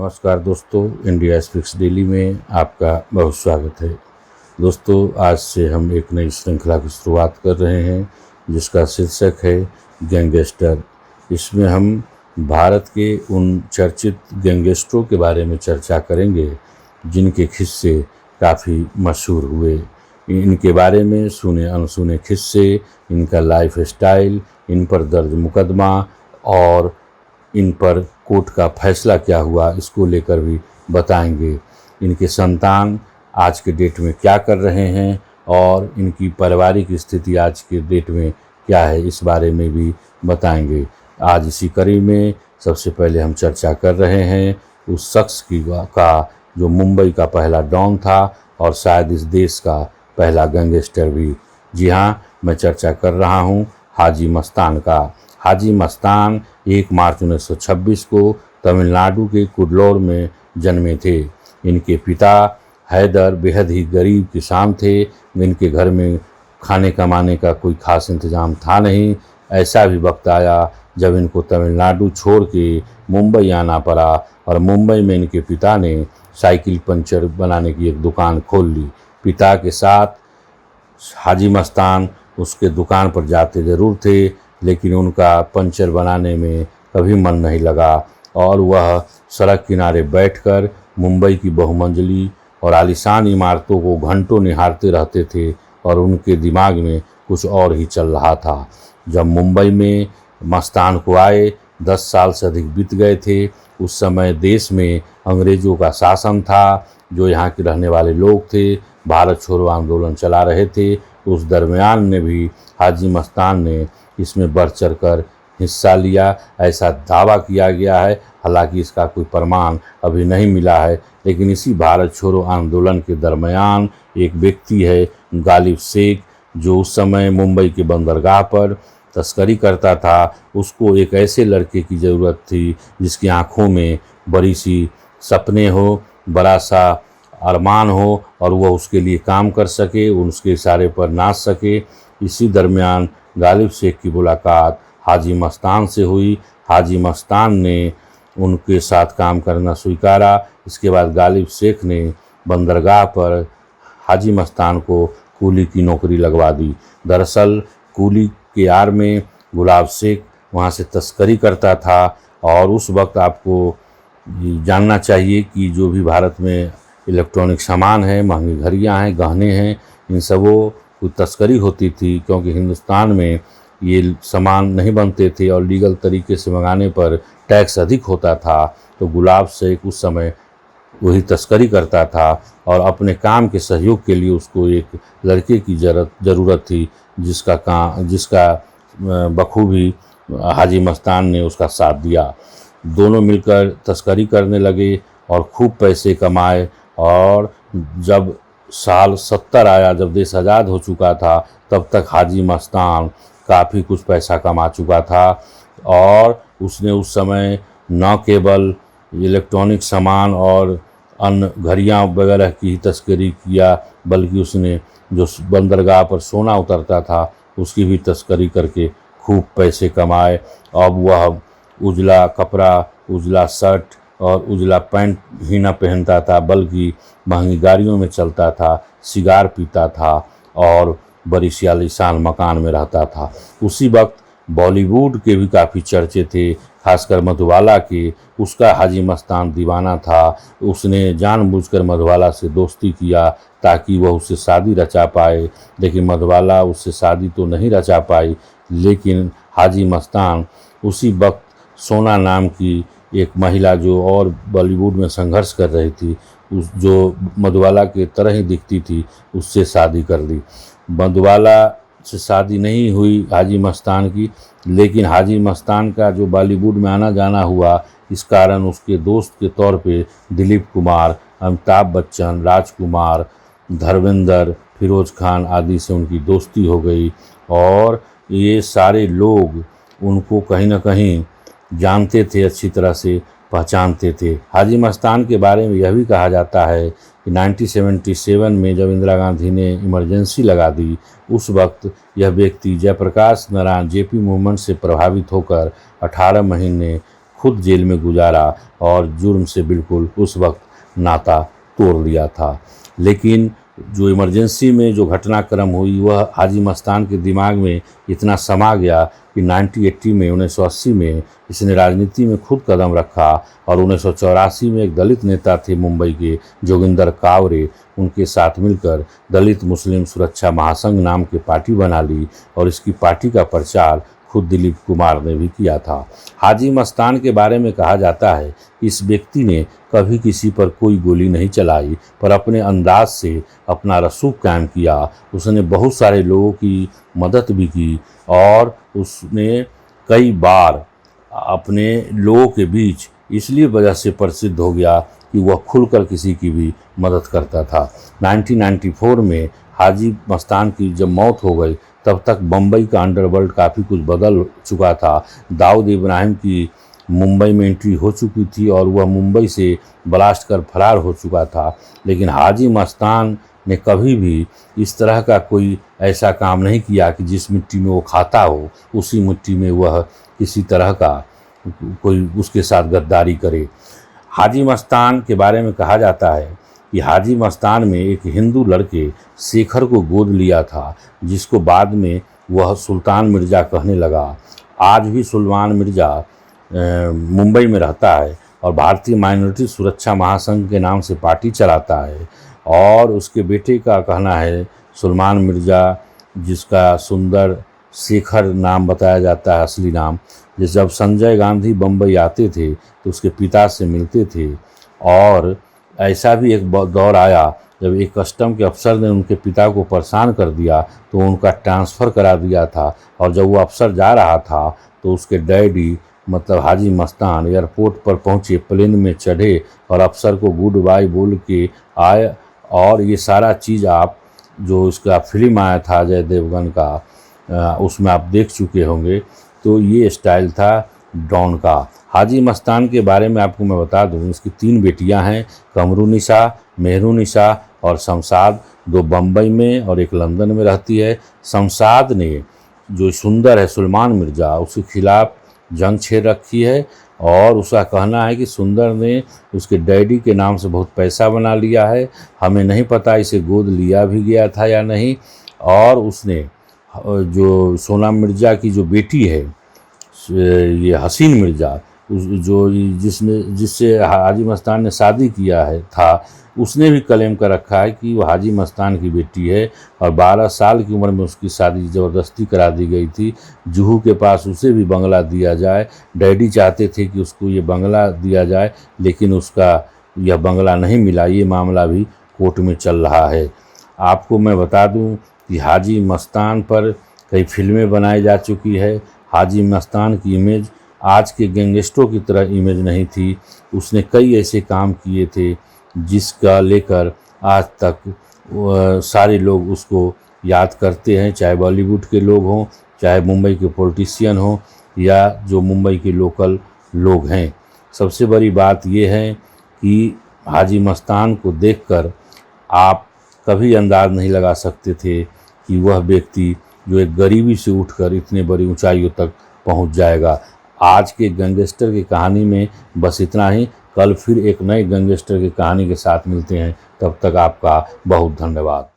नमस्कार दोस्तों, India speaks daily में आपका बहुत स्वागत है। दोस्तों, आज से हम एक नई श्रृंखला की शुरुआत कर रहे हैं जिसका शीर्षक है गैंगस्टर। इसमें हम भारत के उन चर्चित गैंगस्टरों के बारे में चर्चा करेंगे जिनके किस्से काफ़ी मशहूर हुए। इनके बारे में सुने अनसुने किस्से, इनका लाइफ स्टाइल, इन पर दर्ज मुकदमा और इन पर कोर्ट का फैसला क्या हुआ, इसको लेकर भी बताएंगे। इनके संतान आज के डेट में क्या कर रहे हैं और इनकी पारिवारिक स्थिति आज के डेट में क्या है, इस बारे में भी बताएंगे। आज इसी कड़ी में सबसे पहले हम चर्चा कर रहे हैं उस शख्स का जो मुंबई का पहला डॉन था और शायद इस देश का पहला गैंगस्टर भी। जी हाँ, मैं चर्चा कर रहा हूँ हाजी मस्तान का। हाजी मस्तान 1 मार्च 1926 को तमिलनाडु के कुडलोर में जन्मे थे। इनके पिता हैदर बेहद ही गरीब किसान थे। इनके घर में खाने कमाने का कोई खास इंतज़ाम था नहीं। ऐसा भी वक्त आया जब इनको तमिलनाडु छोड़ के मुंबई आना पड़ा और मुंबई में इनके पिता ने साइकिल पंचर बनाने की एक दुकान खोल ली। पिता के साथ हाजी मस्तान उसके दुकान पर जाते ज़रूर थे, लेकिन उनका पंचर बनाने में कभी मन नहीं लगा और वह सड़क किनारे बैठकर मुंबई की बहुमंजिली और आलीशान इमारतों को घंटों निहारते रहते थे और उनके दिमाग में कुछ और ही चल रहा था। जब मुंबई में मस्तान को आए 10 साल से अधिक बीत गए थे। उस समय देश में अंग्रेज़ों का शासन था। जो यहाँ के रहने वाले लोग थे भारत छोड़ो आंदोलन चला रहे थे। उस दरमियान में भी हाजी मस्तान ने इसमें बढ़ चढ़ कर हिस्सा लिया, ऐसा दावा किया गया है। हालांकि इसका कोई प्रमाण अभी नहीं मिला है, लेकिन इसी भारत छोड़ो आंदोलन के दरमियान एक व्यक्ति है गालिब शेख, जो उस समय मुंबई के बंदरगाह पर तस्करी करता था। उसको एक ऐसे लड़के की ज़रूरत थी जिसकी आंखों में बड़ी सी सपने हो, बड़ा सा अरमान हो और वह उसके लिए काम कर सके, उसके इशारे पर नाच सके। इसी दरमियान गालिब शेख की मुलाकात हाजी मस्तान से हुई। हाजी मस्तान ने उनके साथ काम करना स्वीकारा। इसके बाद गालिब शेख ने बंदरगाह पर हाजी मस्तान को कूली की नौकरी लगवा दी। दरअसल कूली के आड़ में गुलाब शेख वहाँ से तस्करी करता था और उस वक्त आपको जानना चाहिए कि जो भी भारत में इलेक्ट्रॉनिक सामान है, महंगी घड़ियाँ हैं, गहने हैं, इन सबों की तस्करी होती थी, क्योंकि हिंदुस्तान में ये सामान नहीं बनते थे और लीगल तरीके से मंगाने पर टैक्स अधिक होता था। तो गुलाब शेख उस समय वही तस्करी करता था और अपने काम के सहयोग के लिए उसको एक लड़के की ज़रूरत थी जिसका बखूबी हाजी मस्तान ने उसका साथ दिया। दोनों मिलकर तस्करी करने लगे और खूब पैसे कमाए। और जब साल 70 आया, जब देश आज़ाद हो चुका था, तब तक हाजी मस्तान काफ़ी कुछ पैसा कमा चुका था और उसने उस समय न केवल इलेक्ट्रॉनिक सामान और अन्य घड़ियाँ वगैरह की ही तस्करी किया, बल्कि उसने जो बंदरगाह पर सोना उतरता था उसकी भी तस्करी करके खूब पैसे कमाए। अब वह उजला कपड़ा, उजला शर्ट और उजला पैंट ही न पहनता था, बल्कि महंगी गाड़ियों में चलता था, सिगार पीता था और बड़ी सी आलीशान मकान में रहता था। उसी वक्त बॉलीवुड के भी काफ़ी चर्चे थे, खासकर मधुबाला के। उसका हाजी मस्तान दीवाना था। उसने जानबूझकर मधुबाला से दोस्ती किया ताकि वह उससे शादी रचा पाए, लेकिन मधुबाला उससे शादी तो नहीं रचा पाई। लेकिन हाजी मस्तान उसी वक्त सोना नाम की एक महिला जो और बॉलीवुड में संघर्ष कर रही थी, जो मधुबाला के तरह ही दिखती थी, उससे शादी कर ली। मधुबाला से शादी नहीं हुई हाजी मस्तान की, लेकिन हाजी मस्तान का जो बॉलीवुड में आना जाना हुआ, इस कारण उसके दोस्त के तौर पे दिलीप कुमार, अमिताभ बच्चन, राजकुमार, धर्मेंद्र, फिरोज खान आदि से उनकी दोस्ती हो गई और ये सारे लोग उनको कहीं ना कहीं जानते थे, अच्छी तरह से पहचानते थे। हाजी मस्तान के बारे में यह भी कहा जाता है कि 1977 में जब इंदिरा गांधी ने इमरजेंसी लगा दी, उस वक्त यह व्यक्ति जयप्रकाश नारायण जेपी मूवमेंट से प्रभावित होकर 18 महीने खुद जेल में गुजारा और जुर्म से बिल्कुल उस वक्त नाता तोड़ लिया था। लेकिन जो इमरजेंसी में जो घटनाक्रम हुई वह हाजी मस्तान के दिमाग में इतना समा गया कि 1980 में इसने राजनीति में खुद कदम रखा और 1984 में एक दलित नेता थे मुंबई के जोगिंदर कावरे, उनके साथ मिलकर दलित मुस्लिम सुरक्षा महासंघ नाम की पार्टी बना ली और इसकी पार्टी का प्रचार खुद दिलीप कुमार ने भी किया था। हाजी मस्तान के बारे में कहा जाता है कि इस व्यक्ति ने कभी किसी पर कोई गोली नहीं चलाई, पर अपने अंदाज से अपना रसूख कायम किया। उसने बहुत सारे लोगों की मदद भी की और उसने कई बार अपने लोगों के बीच इसलिए वजह से प्रसिद्ध हो गया कि वह खुलकर किसी की भी मदद करता था। 1994 में हाजी मस्तान की जब मौत हो गई तब तक बम्बई का अंडरवर्ल्ड काफ़ी कुछ बदल चुका था। दाऊद इब्राहिम की मुंबई में एंट्री हो चुकी थी और वह मुंबई से ब्लास्ट कर फरार हो चुका था। लेकिन हाजी मस्तान ने कभी भी इस तरह का कोई ऐसा काम नहीं किया कि जिस मिट्टी में वो खाता हो उसी मिट्टी में वह किसी तरह का कोई उसके साथ गद्दारी करे। हाजी मस्तान के बारे में कहा जाता है कि हाजी मस्तान में एक हिंदू लड़के शेखर को गोद लिया था, जिसको बाद में वह सुल्तान मिर्ज़ा कहने लगा। आज भी सुल्तान मिर्ज़ा मुंबई में रहता है और भारतीय माइनॉरिटी सुरक्षा महासंघ के नाम से पार्टी चलाता है और उसके बेटे का कहना है सुल्तान मिर्ज़ा, जिसका सुंदर शेखर नाम बताया जाता है असली नाम, जिस जब संजय गांधी बम्बई आते थे तो उसके पिता से मिलते थे। और ऐसा भी एक दौर आया जब एक कस्टम के अफसर ने उनके पिता को परेशान कर दिया तो उनका ट्रांसफ़र करा दिया था और जब वो अफसर जा रहा था तो उसके डैडी मतलब हाजी मस्तान एयरपोर्ट पर पहुंचे, प्लेन में चढ़े और अफसर को गुड बाय बोल के आए। और ये सारा चीज़ आप जो इसका फिल्म आया था अजय देवगन का उसमें आप देख चुके होंगे। तो ये स्टाइल था डॉन का। हाजी मस्तान के बारे में आपको मैं बता दूं, इसकी 3 बेटियां हैं, कमरुनिसा, मेहरुनिसा और शमशाद। 2 बम्बई में और एक लंदन में रहती है। शमशाद ने जो सुंदर है सुल्तान मिर्ज़ा उसके खिलाफ जंग छेड़ रखी है और उसका कहना है कि सुंदर ने उसके डैडी के नाम से बहुत पैसा बना लिया है। हमें नहीं पता इसे गोद लिया भी गया था या नहीं। और उसने जो सोना मिर्ज़ा की जो बेटी है ये हसीन मिर्ज़ा जो जिससे हाजी मस्तान ने शादी किया है था, उसने भी क्लेम कर रखा है कि वो हाजी मस्तान की बेटी है और 12 साल की उम्र में उसकी शादी ज़बरदस्ती करा दी गई थी। जुहू के पास उसे भी बंगला दिया जाए। डैडी चाहते थे कि उसको ये बंगला दिया जाए लेकिन उसका यह बंगला नहीं मिला। ये मामला भी कोर्ट में चल रहा है। आपको मैं बता दूं कि हाजी मस्तान पर कई फिल्में बनाई जा चुकी है। हाजी मस्तान की इमेज आज के गैंगस्टरों की तरह इमेज नहीं थी। उसने कई ऐसे काम किए थे जिसका लेकर आज तक सारे लोग उसको याद करते हैं, चाहे बॉलीवुड के लोग हों, चाहे मुंबई के पॉलिटिशियन हों या जो मुंबई के लोकल लोग हैं। सबसे बड़ी बात यह है कि हाजी मस्तान को देखकर आप कभी अंदाज़ नहीं लगा सकते थे कि वह व्यक्ति जो एक गरीबी से उठकर इतने बड़ी ऊंचाइयों तक पहुंच जाएगा। आज के गैंगस्टर की कहानी में बस इतना ही। कल फिर एक नए गैंगस्टर की कहानी के साथ मिलते हैं। तब तक आपका बहुत धन्यवाद।